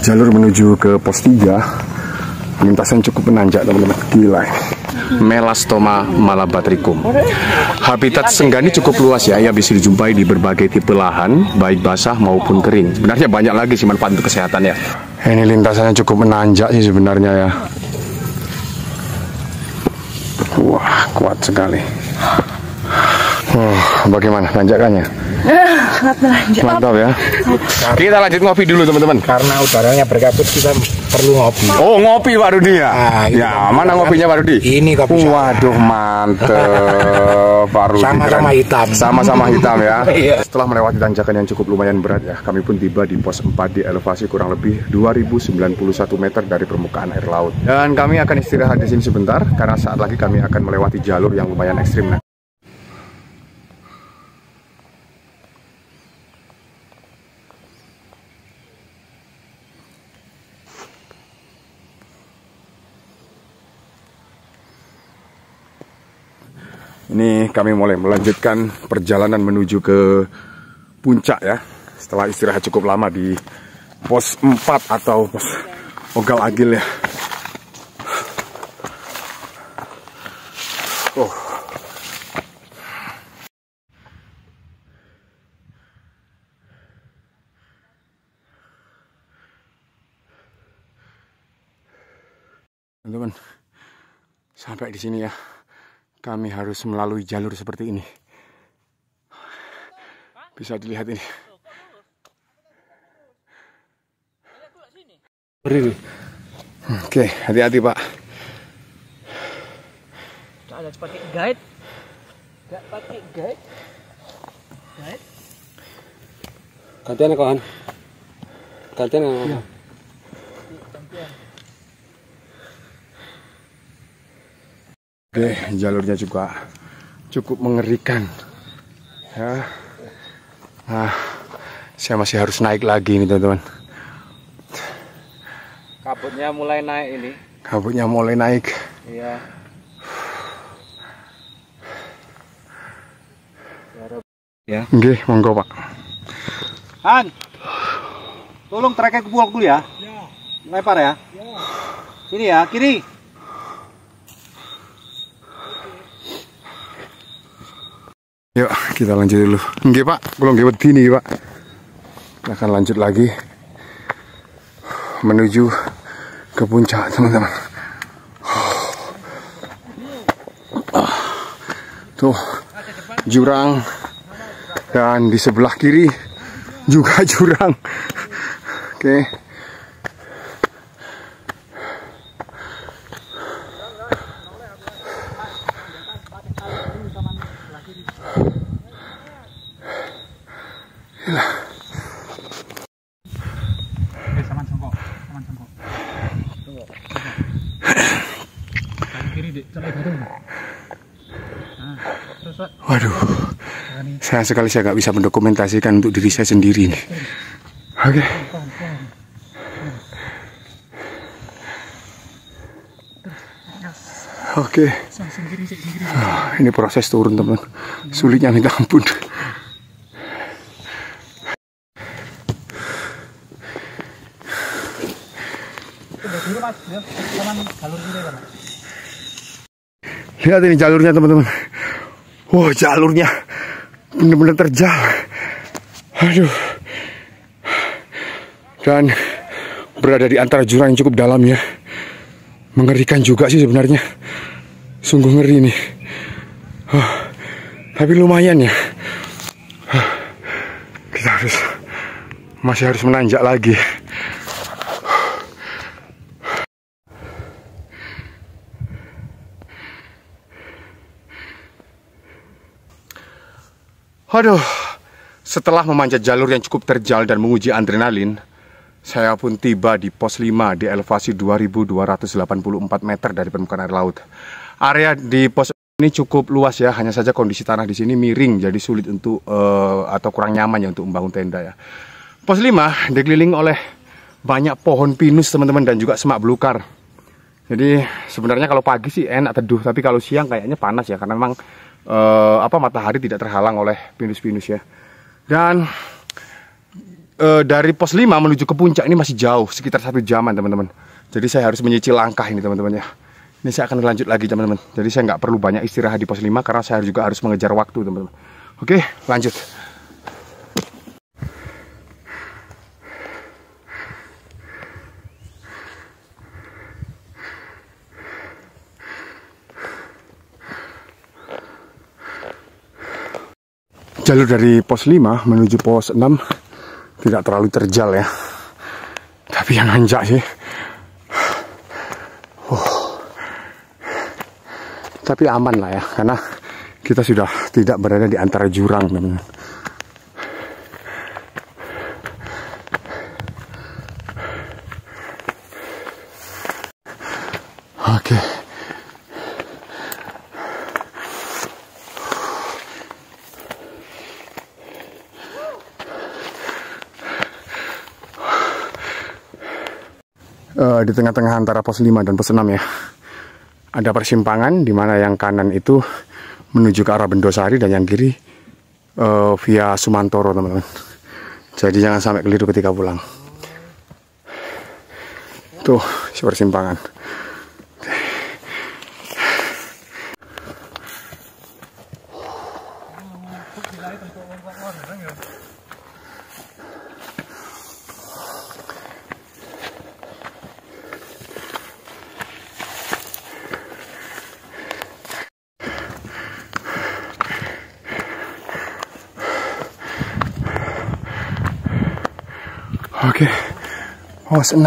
jalur menuju ke pos 3. Lintasan cukup menanjak teman-teman, gila. Melastoma malabatricum. Habitat senggani cukup luas ya, yang bisa dijumpai di berbagai tipe lahan, baik basah maupun kering. Sebenarnya banyak lagi sih manfaat untuk kesehatan ya. Ini lintasannya cukup menanjak sih sebenarnya ya. Wah, kuat sekali. Bagaimana tanjakannya? Sangat menanjak. Mantap ya. Kita lanjut ngopi dulu teman-teman. Karena udaranya berkabut, kita perlu ngopi. Oh, ngopi Pak Rudi ya? Nah, ya, mana ngopinya Pak Rudi? Ini kopi saya. Waduh, mantep Pak Rudi. Sama-sama hitam. Sama-sama hitam ya. Iya. Setelah melewati tanjakan yang cukup lumayan berat ya, kami pun tiba di pos 4 di elevasi kurang lebih 2091 meter dari permukaan air laut. Dan kami akan istirahat di sini sebentar, karena saat lagi kami akan melewati jalur yang lumayan ekstrim. Ini kami mulai melanjutkan perjalanan menuju ke puncak ya. Setelah istirahat cukup lama di pos 4 atau pos Ogal Agil ya. Teman-teman, sampai di sini ya. Kami harus melalui jalur seperti ini. Bisa dilihat ini. Oke, hati-hati Pak. Ada pakai guide. Gak pakai guide. Guide. Gantian ya kawan. Gantian ya. Oke, jalurnya juga cukup mengerikan ya. Nah, saya masih harus naik lagi nih teman-teman. Kabutnya mulai naik ini. Kabutnya mulai naik. Iya. Ya. Oke, monggo Pak. Han, tolong treknya ke pulau dulu ya. Lempar ya. Sini ya, kiri. Yuk, kita lanjut dulu. Nggih Pak, belum nggih wedi nih Pak. Kita akan lanjut lagi menuju ke puncak teman-teman. Tuh, jurang. Dan di sebelah kiri juga jurang. Oke. Waduh, sayang sekali saya nggak bisa mendokumentasikan untuk diri saya sendiri nih. Oke. Oke. Ini proses turun teman, sulitnya minta ampun. Lihat ini jalurnya teman-teman. Wah, jalurnya benar-benar terjal. Aduh. Dan berada di antara jurang yang cukup dalam ya. Mengerikan juga sih sebenarnya. Sungguh ngeri nih. Tapi lumayan ya. Kita masih harus menanjak lagi. Aduh, setelah memanjat jalur yang cukup terjal dan menguji adrenalin, saya pun tiba di pos 5 di elevasi 2284 meter dari permukaan air laut. Area di pos ini cukup luas ya, hanya saja kondisi tanah di sini miring, jadi sulit untuk atau kurang nyaman ya untuk membangun tenda ya. Pos 5 dikelilingi oleh banyak pohon pinus teman-teman dan juga semak belukar. Jadi sebenarnya kalau pagi sih enak teduh, tapi kalau siang kayaknya panas ya, karena memang matahari tidak terhalang oleh pinus-pinus ya. Dan dari pos 5 menuju ke puncak ini masih jauh, sekitar 1 jaman teman-teman. Jadi saya harus menyicil langkah ini teman-teman ya. Ini saya akan lanjut lagi teman-teman. Jadi saya nggak perlu banyak istirahat di pos 5 karena saya juga harus mengejar waktu teman-teman. Oke, lanjut. Jalur dari pos 5 menuju pos 6 tidak terlalu terjal ya. Tapi yang nanjak sih. Tapi aman lah ya, karena kita sudah tidak berada di antara jurang teman-teman. Oke. Di tengah-tengah antara pos 5 dan pos 6 ya, ada persimpangan di mana yang kanan itu menuju ke arah Bendosari dan yang kiri via Sumantoro teman-teman. Jadi jangan sampai keliru ketika pulang. Tuh si persimpangan. Oke, pos 6.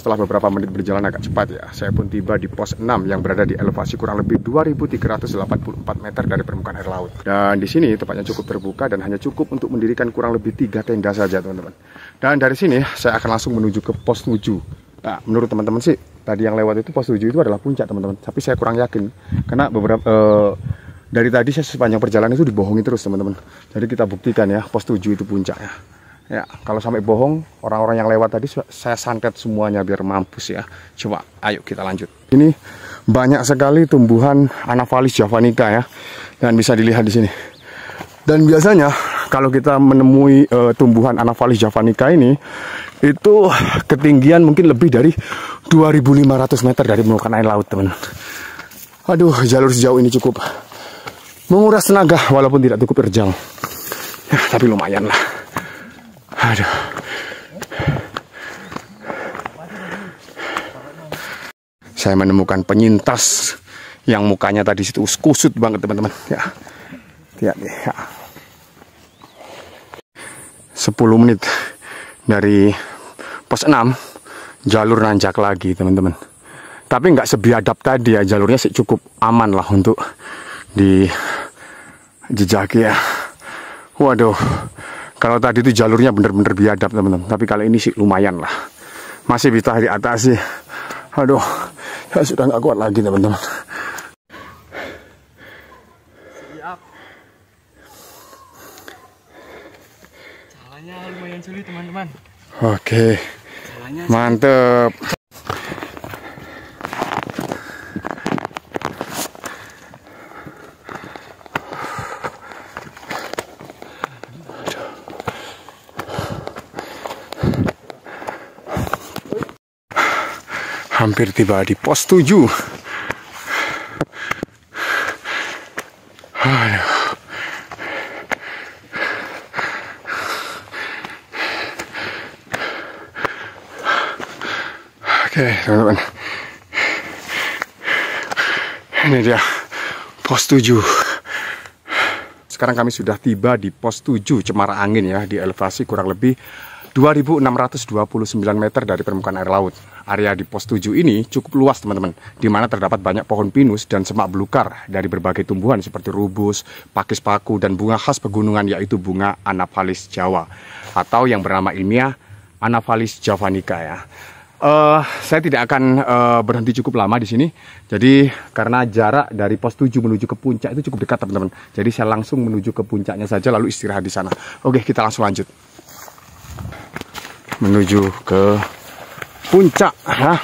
Setelah beberapa menit berjalan agak cepat ya, saya pun tiba di pos 6 yang berada di elevasi kurang lebih 2384 meter dari permukaan air laut. Dan di sini tempatnya cukup terbuka dan hanya cukup untuk mendirikan kurang lebih 3 tenda saja teman-teman. Dan dari sini saya akan langsung menuju ke pos 7. Nah, menurut teman-teman sih, tadi yang lewat itu pos 7 itu adalah puncak teman-teman. Tapi saya kurang yakin, karena beberapa dari tadi saya sepanjang perjalanan itu dibohongi terus teman-teman. Jadi kita buktikan ya, pos 7 itu puncaknya. Ya, kalau sampai bohong, orang-orang yang lewat tadi saya santet semuanya biar mampus ya. Coba, ayo kita lanjut. Ini banyak sekali tumbuhan Anaphalis javanica ya, dan bisa dilihat di sini. Dan biasanya kalau kita menemui tumbuhan Anaphalis javanica ini, itu ketinggian mungkin lebih dari 2.500 meter dari permukaan air laut teman. Aduh, jalur sejauh ini cukup menguras tenaga walaupun tidak cukup terjal. Ya, tapi lumayan lah. Aduh. Saya menemukan penyintas yang mukanya tadi situ kusut banget teman-teman. Ya. Lihat nih. Ya. 10 menit dari pos 6 jalur nanjak lagi teman-teman. Tapi nggak sebiadab tadi ya, jalurnya sih cukup aman lah untuk dijejaki ya. Waduh. Kalau tadi itu jalurnya bener-bener biadab teman-teman, tapi kali ini sih lumayan lah, masih bisa di atas sih. Aduh, saya sudah nggak kuat lagi teman-teman. Siap. Jalannya lumayan sulit teman-teman. Oke, mantep. Hampir tiba di pos 7. Aduh. Oke, teman-teman. Ini dia pos 7. Sekarang kami sudah tiba di pos 7 Cemara Angin ya, di elevasi kurang lebih 2.629 meter dari permukaan air laut. Area di pos 7 ini cukup luas teman-teman, di mana terdapat banyak pohon pinus dan semak belukar dari berbagai tumbuhan seperti rubus, pakis paku, dan bunga khas pegunungan yaitu bunga Anaphalis Jawa atau yang bernama ilmiah Anaphalis javanica ya. Saya tidak akan berhenti cukup lama di sini. Jadi karena jarak dari pos 7 menuju ke puncak itu cukup dekat teman-teman. Jadi saya langsung menuju ke puncaknya saja lalu istirahat di sana. Oke, kita langsung lanjut. Menuju ke puncak. Ya.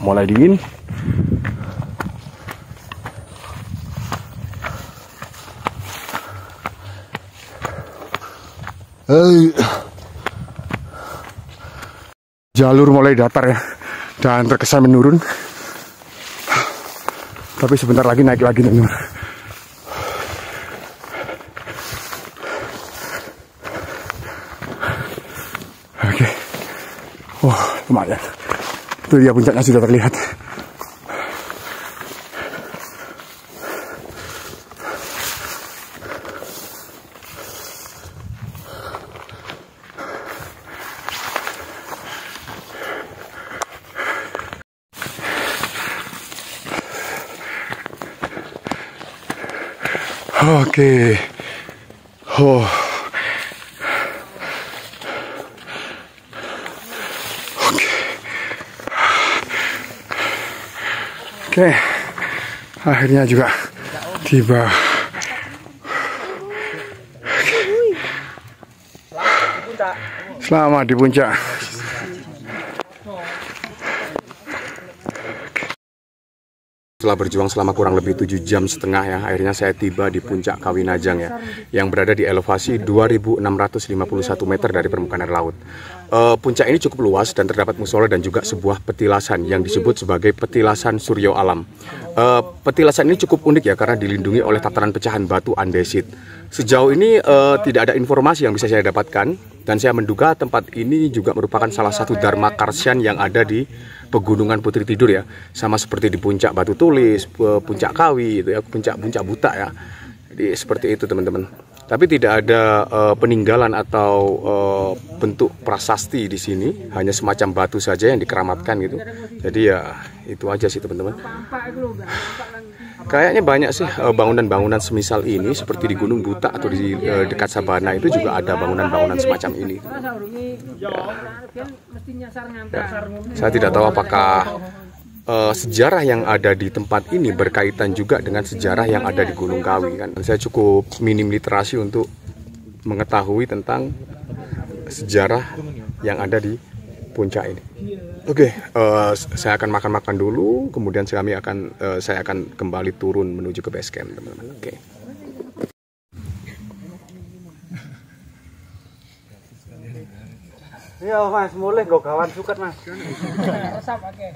Mulai dingin. Jalur mulai datar ya, dan terkesan menurun. Tapi sebentar lagi naik lagi teman-teman. Oke, lumayan. Itu dia puncaknya sudah terlihat. Oke. Oke. Akhirnya juga tiba. Selamat di puncak. Setelah berjuang selama kurang lebih 7,5 jam ya, akhirnya saya tiba di puncak Kawinajang ya, yang berada di elevasi 2.651 meter dari permukaan air laut. Puncak ini cukup luas dan terdapat musola dan juga sebuah petilasan yang disebut sebagai petilasan Suryo Alam. Petilasan ini cukup unik ya karena dilindungi oleh tataran pecahan batu andesit. Sejauh ini tidak ada informasi yang bisa saya dapatkan dan saya menduga tempat ini juga merupakan salah satu Dharma Karsyan yang ada di Pegunungan Putri Tidur ya, sama seperti di puncak Batu Tulis, puncak Kawi itu ya, puncak buta ya. Jadi seperti itu teman-teman. Tapi tidak ada peninggalan atau bentuk prasasti di sini, hanya semacam batu saja yang dikeramatkan gitu. Jadi ya itu aja sih teman-teman. Kayaknya banyak sih bangunan-bangunan semisal ini seperti di Gunung Buta atau di dekat Sabana itu juga ada bangunan-bangunan semacam ini. Ya. Saya tidak tahu apakah sejarah yang ada di tempat ini berkaitan juga dengan sejarah yang ada di Gunung Kawi kan. Saya cukup minim literasi untuk mengetahui tentang sejarah yang ada di puncak ini. Oke, saya akan makan-makan dulu, kemudian saya akan kembali turun menuju ke base camp, teman-teman. Oke. Iya mas, boleh gue kawan suket mas. Resap oke.